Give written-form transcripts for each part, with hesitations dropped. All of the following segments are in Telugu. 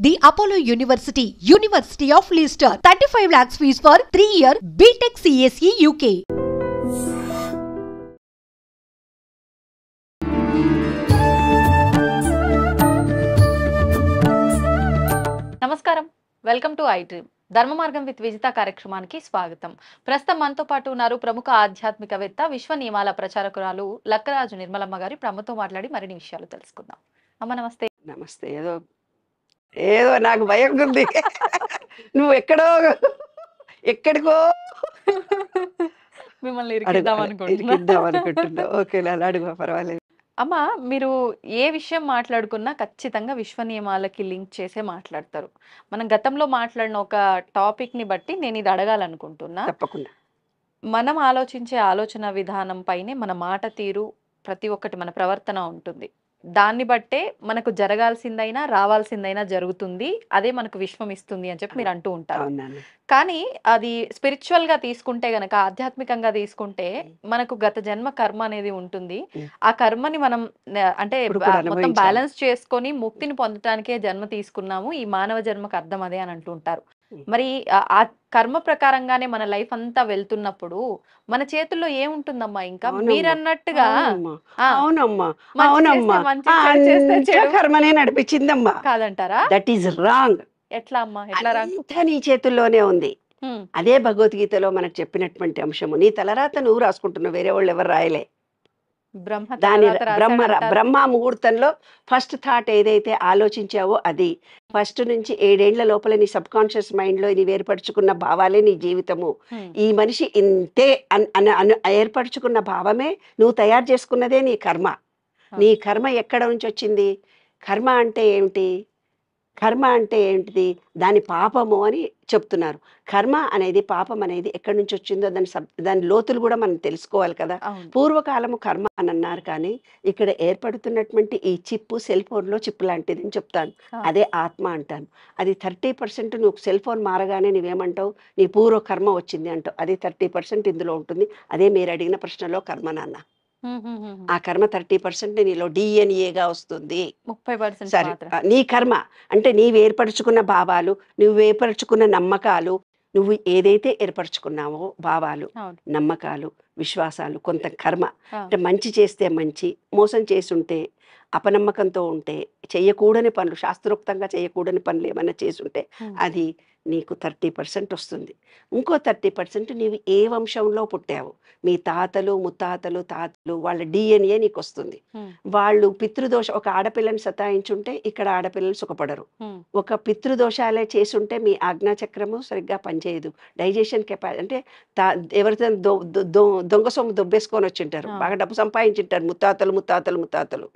The Apollo University, University of Leicester, 35 lakhs fees for 3-year BTech CSE UK. నమస్కారం, వెల్కమ్ టు ఐ డ్రీమ్. ధర్మ మార్గం విత్ విజిత కార్యక్రమానికి స్వాగతం. ప్రస్తుతం మనతో పాటు ఉన్నారు ప్రముఖ ఆధ్యాత్మికవేత్త, విశ్వ నియమాల ప్రచారకురాలు లక్కరాజు నిర్మలమ్మ గారి. ప్రముఖతో మాట్లాడి మరిన్ని విషయాలు తెలుసుకుందాం. అమ్మ నమస్తే. నమస్తే. ఏదో ఏదో నాకు భయం ఉంది. నువ్వు ఎక్కడికో మిమ్మల్ని ఇరికిద్దాం అనుకుంటున్నా. ఓకే, అలా అడుగు, పర్వాలేదు. అమ్మ, మీరు ఏ విషయం మాట్లాడుకున్నా ఖచ్చితంగా విశ్వ నియమాలకి లింక్ చేసే మాట్లాడతారు. మనం గతంలో మాట్లాడిన ఒక టాపిక్ ని బట్టి నేను ఇది అడగాలనుకుంటున్నా. తప్పకుండా. మనం ఆలోచించే ఆలోచన విధానం పైనే మన మాట తీరు, ప్రతి ఒక్కటి మన ప్రవర్తన ఉంటుంది. దాన్ని బట్టే మనకు జరగాల్సిందైనా రావాల్సిందైనా జరుగుతుంది. అదే మనకు విశ్వం ఇస్తుంది అని చెప్పి మీరు అంటూ ఉంటారు. కానీ అది స్పిరిచువల్ గా తీసుకుంటే గనక, ఆధ్యాత్మికంగా తీసుకుంటే మనకు గత జన్మ కర్మ అనేది ఉంటుంది. ఆ కర్మని మనం అంటే మొత్తం బ్యాలెన్స్ చేసుకొని ముక్తిని పొందటానికే జన్మ తీసుకున్నాము. ఈ మానవ జన్మకు అర్థం అదే అని అంటూ ఉంటారు. మరి ఆ కర్మ ప్రకారంగానే మన లైఫ్ అంతా వెళ్తున్నప్పుడు మన చేతుల్లో ఏముంటుందమ్మా? ఇంకా మీరన్నట్టుగా కర్మనే నడిపించిందమ్మా కాదంటారా? That is wrong. ఎట్లా అమ్మా? ఎట్లా రాంగ్? నీ చేతుల్లోనే ఉంది. అదే భగవద్గీతలో మనకు చెప్పినటువంటి అంశము. నీ తలరాత నువ్వు రాసుకుంటున్నావు, వేరే వాళ్ళు ఎవరు రాయలే. బ్రహ్మ ముహూర్తంలో ఫస్ట్ థాట్ ఏదైతే ఆలోచించావో అది ఫస్ట్ నుంచి 7 ఏళ్ల లోపల నీ సబ్ కాన్షియస్ మైండ్ లో నీ ఏర్పరచుకున్న భావాలే నీ జీవితము. ఈ మనిషి ఇంతే ఏర్పరచుకున్న భావమే నువ్వు తయారు చేసుకున్నదే నీ కర్మ. నీ కర్మ ఎక్కడ నుంచి వచ్చింది? కర్మ అంటే ఏమిటి? కర్మ అంటే ఏంటిది? దాని పాపము అని చెప్తున్నారు. కర్మ అనేది, పాపం అనేది ఎక్కడి నుంచి వచ్చిందో దాని లోతులు కూడా మనం తెలుసుకోవాలి కదా. పూర్వకాలము కర్మ అని అన్నారు, కానీ ఇక్కడ ఏర్పడుతున్నటువంటి ఈ చిప్పు సెల్ ఫోన్లో చిప్ లాంటిది అని చెప్తాను. అదే ఆత్మ అంటాను. అది 30% నువ్వు సెల్ ఫోన్ మారగానే నువ్వేమంటావు? నీ పూర్వ కర్మ వచ్చింది అంటావు. అది 30% ఇందులో ఉంటుంది. అదే మీరు అడిగిన ప్రశ్నలో కర్మ నాన్న. ఆ కర్మ 30% నీలో డిఎన్ఏగా వస్తుంది. 30% సరే, నీ కర్మ అంటే నీవు ఏర్పరచుకున్న భావాలు, నువ్వు ఏర్పరచుకున్న నమ్మకాలు, నువ్వు ఏదైతే ఏర్పరచుకున్నావో భావాలు, నమ్మకాలు, విశ్వాసాలు, కొంత కర్మ. అంటే మంచి చేస్తే మంచి, మోసం చేసుంటే, అపనమ్మకంతో ఉంటే, చెయ్యకూడని పనులు, శాస్త్రోక్తంగా చేయకూడని పనులు ఏమైనా చేసుంటే అది నీకు 30% వస్తుంది. ఇంకో 30% నీవు ఏ వంశంలో పుట్టావు, మీ తాతలు ముత్తాతలు తాతలు వాళ్ళ డిఎన్ఏ నీకు వస్తుంది. వాళ్ళు పితృదోష, ఒక ఆడపిల్లని సతాయించుంటే ఇక్కడ ఆడపిల్లలు సుఖపడరు. ఒక పితృదోషాలే చేసుంటే మీ ఆజ్ఞాచక్రము సరిగ్గా పనిచేయదు. డైజెషన్ కెపాసిటీ అంటే ఎవరితో దొంగ సొమ్ము దొబ్బేసుకొని వచ్చింటారు, బాగా డబ్బు సంపాదించింటారు ముత్తాతలు.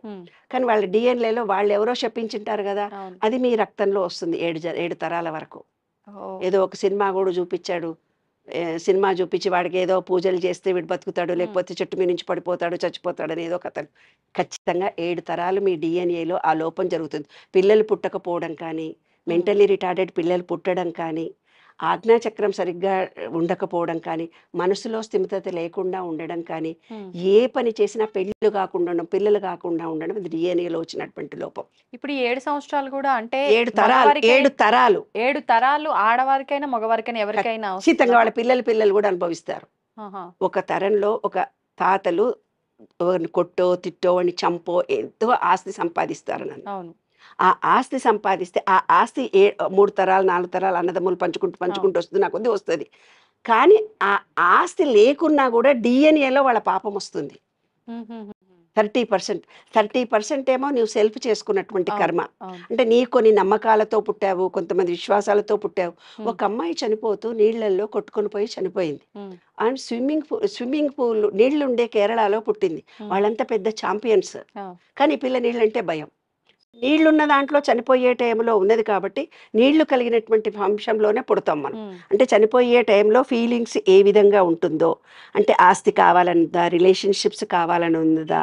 కానీ వాళ్ళ డిఎన్ఏలో వాళ్ళు ఎవరో చెప్పించింటారు కదా, అది మీ రక్తంలో వస్తుంది 7 తరాల వరకు. ఏదో ఒక సినిమా కూడా చూపించాడు. సినిమా చూపించి వాడికి ఏదో పూజలు చేస్తే వీడు బతుకుతాడు, లేకపోతే చెట్టు మీద నుంచి పడిపోతాడు, చచ్చిపోతాడు అని ఏదో కథ. ఖచ్చితంగా 7 తరాలు మీ డిఎన్ఏలో ఆ లోపం జరుగుతుంది. పిల్లలు పుట్టకపోవడం కానీ, మెంటల్లీ రిటార్డెడ్ పిల్లలు పుట్టడం కానీ, ఆజ్ఞాచక్రం సరిగ్గా ఉండకపోవడం కానీ, మనసులో స్థిమితత లేకుండా ఉండడం కానీ, ఏ పని చేసినా పిల్లలు కాకుండా ఉండడం ఇది డిఎన్ఏలో వచ్చినటువంటి లోపం. ఇప్పుడు 7 సంవత్సరాలు కూడా అంటే 7 తరాలు ఆడవారికైనా మగవారికైనా ఎవరికైనా ఖచ్చితంగా వాళ్ళ పిల్లలు కూడా అనుభవిస్తారు. ఒక తరంలో ఒక తాతలు కొట్టో తిట్టో అని చంపో ఎంతో ఆస్తి సంపాదిస్తారు. నన్ను ఆ ఆస్తి సంపాదిస్తే ఆ ఆస్తి 3 తరాలు 4 తరాలు అన్నదమ్ములు పంచుకుంటూ వస్తుంది, నాకు కొద్ది వస్తుంది. కానీ ఆ ఆస్తి లేకున్నా కూడా డిఎన్ఏలో వాళ్ళ పాపం వస్తుంది. 30% ఏమో నువ్వు సెల్ఫ్ చేసుకున్నటువంటి కర్మ. అంటే నీ కొన్ని నమ్మకాలతో పుట్టావు, కొంతమంది విశ్వాసాలతో పుట్టావు. ఒక అమ్మాయి చనిపోతూ నీళ్లలో కొట్టుకొని పోయి చనిపోయింది. అండ్ స్విమ్మింగ్ పూల్ నీళ్లు ఉండే కేరళలో పుట్టింది. వాళ్ళంతా పెద్ద ఛాంపియన్స్. కానీ పిల్ల నీళ్ళంటే భయం. నీళ్లున్న దాంట్లో చనిపోయే టైంలో ఉన్నది కాబట్టి నీళ్లు కలిగినటువంటి వంశంలోనే పుడతాం మనం. అంటే చనిపోయే టైంలో ఫీలింగ్స్ ఏ విధంగా ఉంటుందో, అంటే ఆస్తి కావాలనుందా, రిలేషన్షిప్స్ కావాలని ఉందా,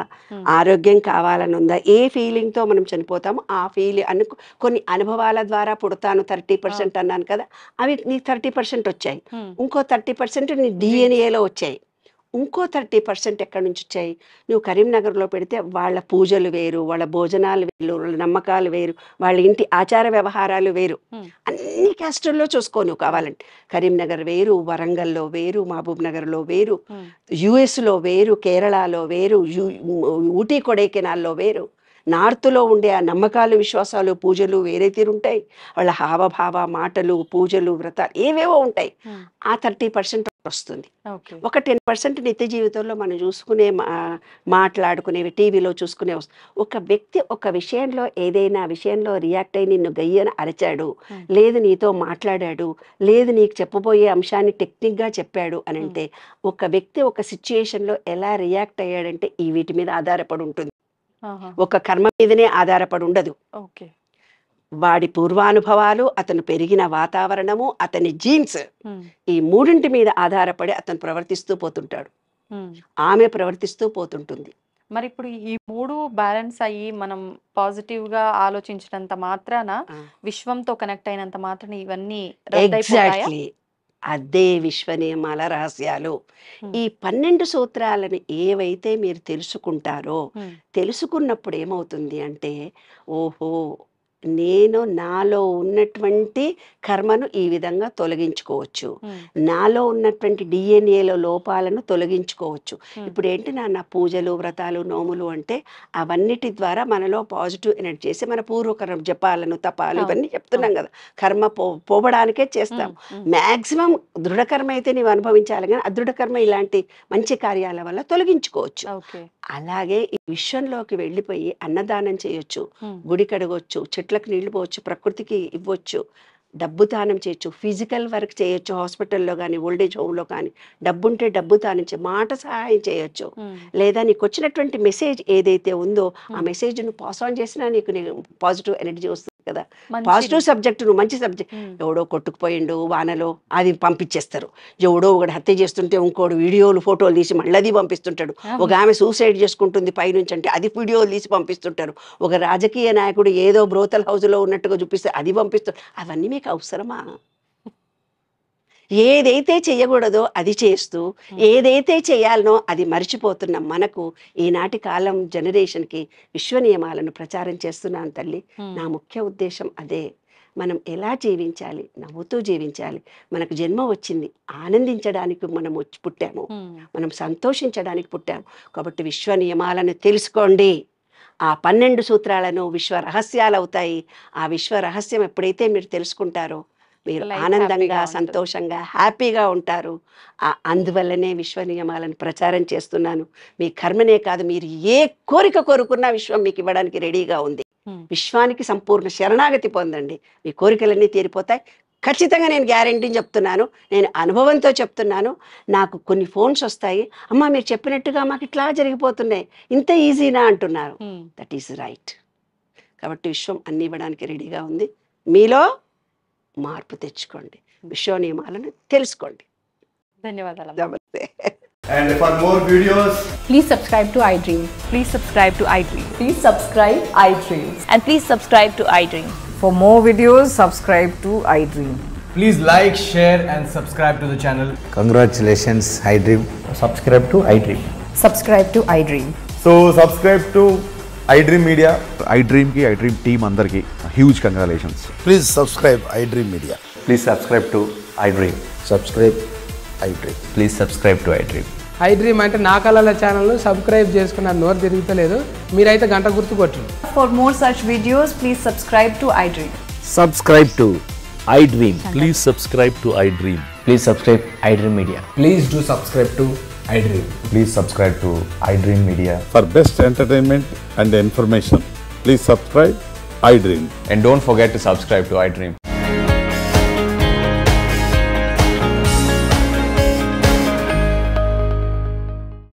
ఆరోగ్యం కావాలని ఉందా, ఏ ఫీలింగ్తో మనం చనిపోతామో ఆ కొన్ని అనుభవాల ద్వారా పుడతాను 30% అన్నాను కదా, అవి నీ 30% వచ్చాయి. ఇంకో 30% నీ డిఎన్ఏలో వచ్చాయి. ఇంకో 30% ఎక్కడి నుంచి వచ్చాయి? నువ్వు కరీంనగర్లో పెడితే వాళ్ళ పూజలు వేరు, వాళ్ళ భోజనాలు వేరు, వాళ్ళ నమ్మకాలు వేరు, వాళ్ళ ఇంటి ఆచార వ్యవహారాలు వేరు. అన్ని క్యాస్టుల్లో చూసుకో నువ్వు కావాలంటే. కరీంనగర్ వేరు, వరంగల్లో వేరు, మహబూబ్ నగర్లో వేరు, యుఎస్లో వేరు, కేరళలో వేరు, ఊటీ కొడైకెనాల్లో వేరు. నార్త్లో ఉండే ఆ నమ్మకాలు, విశ్వాసాలు, పూజలు వేరే తీరుంటాయి. వాళ్ళ హావభావ, మాటలు, పూజలు, వ్రతాలు ఏవేవో ఉంటాయి. ఆ 30% వస్తుంది. ఒక 10% నిత్య జీవితంలో మనం చూసుకునే మాట్లాడుకునేవి, టీవీలో చూసుకునే. ఒక వ్యక్తి ఒక విషయంలో ఏదైనా విషయంలో రియాక్ట్ అయ్యి నిన్ను గయ్యన అరిచాడు, లేదు నీతో మాట్లాడాడు, లేదు నీకు చెప్పబోయే అంశాన్ని టెక్నిక్గా చెప్పాడు అని అంటే, ఒక వ్యక్తి ఒక సిచ్యుయేషన్లో ఎలా రియాక్ట్ అయ్యాడంటే ఈ వీటి మీద ఆధారపడి ఉంటుంది. ఒక కర్మ మీదనే ఆధారపడి ఉండదు. వాడి పూర్వానుభవాలు, అతను పెరిగిన వాతావరణము, అతని జీన్స్, ఈ మూడింటి మీద ఆధారపడి అతను ప్రవర్తిస్తూ పోతుంటాడు, ఆమె ప్రవర్తిస్తూ పోతుంటుంది. మరి ఇప్పుడు ఈ 3 బ్యాలెన్స్ అయ్యి మనం పాజిటివ్ గా ఆలోచించినంత మాత్రాన, విశ్వంతో కనెక్ట్ అయినంత మాత్రాన ఇవన్నీ ఎగ్జాక్ట్లీ అదే విశ్వ నియమాల రహస్యాలు. ఈ 12 సూత్రాలను ఏవైతే మీరు తెలుసుకుంటారో, తెలుసుకున్నప్పుడు ఏమవుతుంది అంటే, ఓహో నేను నాలో ఉన్నటువంటి కర్మను ఈ విధంగా తొలగించుకోవచ్చు, నాలో ఉన్నటువంటి డిఎన్ఏలో లోపాలను తొలగించుకోవచ్చు. ఇప్పుడు ఏంటి నాన్న పూజలు, వ్రతాలు, నోములు అంటే అవన్నిటి ద్వారా మనలో పాజిటివ్ ఎనర్జీ చేసి మన పూర్వకర్మ జపాలను, తపాలు ఇవన్నీ చెప్తున్నాం కదా, కర్మ పోవడానికే చేస్తాం. మ్యాక్సిమం దృఢకర్మ అయితే నీవు అనుభవించాలి, కానీ అదృఢకర్మ ఇలాంటి మంచి కార్యాల వల్ల తొలగించుకోవచ్చు. అలాగే ఈ విశ్వంలోకి వెళ్ళిపోయి అన్నదానం చేయొచ్చు, గుడి కడగొచ్చు, చెట్లకు నీళ్లు పోవచ్చు, ప్రకృతికి ఇవ్వచ్చు, డబ్బు దానం చేయొచ్చు, ఫిజికల్ వర్క్ చేయొచ్చు, హాస్పిటల్లో కానీ ఓల్డేజ్ హోమ్లో కానీ, డబ్బు ఉంటే డబ్బు దానం మాట సహాయం చేయొచ్చు. లేదా నీకు వచ్చినటువంటి మెసేజ్ ఏదైతే ఉందో ఆ మెసేజ్ నువ్వు పాస్ ఆన్ చేసినా నీకు పాజిటివ్ ఎనర్జీ వస్తుంది కదా. పాజిటివ్ సబ్జెక్ట్, నువ్వు మంచి సబ్జెక్ట్, ఎవడో కొట్టుకుపోయిండు వానలో అది పంపించేస్తారు, ఎవడో ఒకటి హత్య చేస్తుంటే ఇంకోడు వీడియోలు ఫోటోలు తీసి మళ్ళీ అది పంపిస్తుంటాడు, ఒక ఆమె సూసైడ్ చేసుకుంటుంది పైనుంచి అంటే అది వీడియోలు తీసి పంపిస్తుంటారు, ఒక రాజకీయ నాయకుడు ఏదో బ్రోతల్ హౌస్లో ఉన్నట్టుగా చూపిస్తే అది పంపిస్తారు. అవన్నీ మీకు అవసరమా? ఏదైతే చేయకూడదో అది చేస్తూ, ఏదైతే చేయాలనో అది మర్చిపోతున్న మనకు ఈనాటి కాలం జనరేషన్కి విశ్వ నియమాలను ప్రచారం చేస్తున్నాను తల్లి. నా ముఖ్య ఉద్దేశం అదే. మనం ఎలా జీవించాలి? నవ్వుతూ జీవించాలి. మనకు జన్మ వచ్చింది ఆనందించడానికి మనం పుట్టాము, మనం సంతోషించడానికి పుట్టాము. కాబట్టి విశ్వ నియమాలను తెలుసుకోండి. ఆ 12 సూత్రాలను విశ్వ రహస్యాలు అవుతాయి. ఆ విశ్వ రహస్యం ఎప్పుడైతే మీరు తెలుసుకుంటారో మీరు ఆనందంగా, సంతోషంగా, హ్యాపీగా ఉంటారు. అందువల్లనే విశ్వ నియమాలను ప్రచారం చేస్తున్నాను. మీ కర్మనే కాదు, మీరు ఏ కోరిక కోరుకున్నా విశ్వం మీకు ఇవ్వడానికి రెడీగా ఉంది. విశ్వానికి సంపూర్ణ శరణాగతి పొందండి, మీ కోరికలన్నీ తీరిపోతాయి. ఖచ్చితంగా నేను గ్యారెంటీని చెప్తున్నాను, నేను అనుభవంతో చెప్తున్నాను. నాకు కొన్ని ఫోన్స్ వస్తాయి, అమ్మ మీరు చెప్పినట్టుగా మాకు ఇట్లా జరిగిపోతున్నాయి, ఇంత ఈజీనా అంటున్నారు. That is right. కాబట్టి విశ్వం అన్ని ఇవ్వడానికి రెడీగా ఉంది. మీలో మార్పు తెచ్చుకోండి, విశ్వ నియమాలను తెలుసుకోండి. ధన్యవాదాలు. నమస్తే. And for more videos, please subscribe to iDream. Please subscribe to iDream. Please subscribe iDream. And please subscribe to iDream. For more videos, subscribe to iDream. please like, share and subscribe to the channel. Congratulations, iDream. Subscribe to iDream. Subscribe to iDream. So subscribe to iDream Media. iDream ki iDream team andarki huge congratulations. Please subscribe iDream Media. Please subscribe to iDream. Subscribe iDream. Please subscribe to iDream. iDream అంటే నా కళల ఛానల్ సబ్స్క్రైబ్ చేసుకున్న నోరు తిరుగుతలేదు, మీరైతే గంట గుర్తు కొట్టండి. For more such videos, please subscribe to iDream. Subscribe to iDream. Please subscribe to iDream. Please subscribe iDream Media. Please do subscribe to iDream. Please subscribe to iDream Media. For best entertainment and information, please subscribe iDream. And don't forget to subscribe to iDream.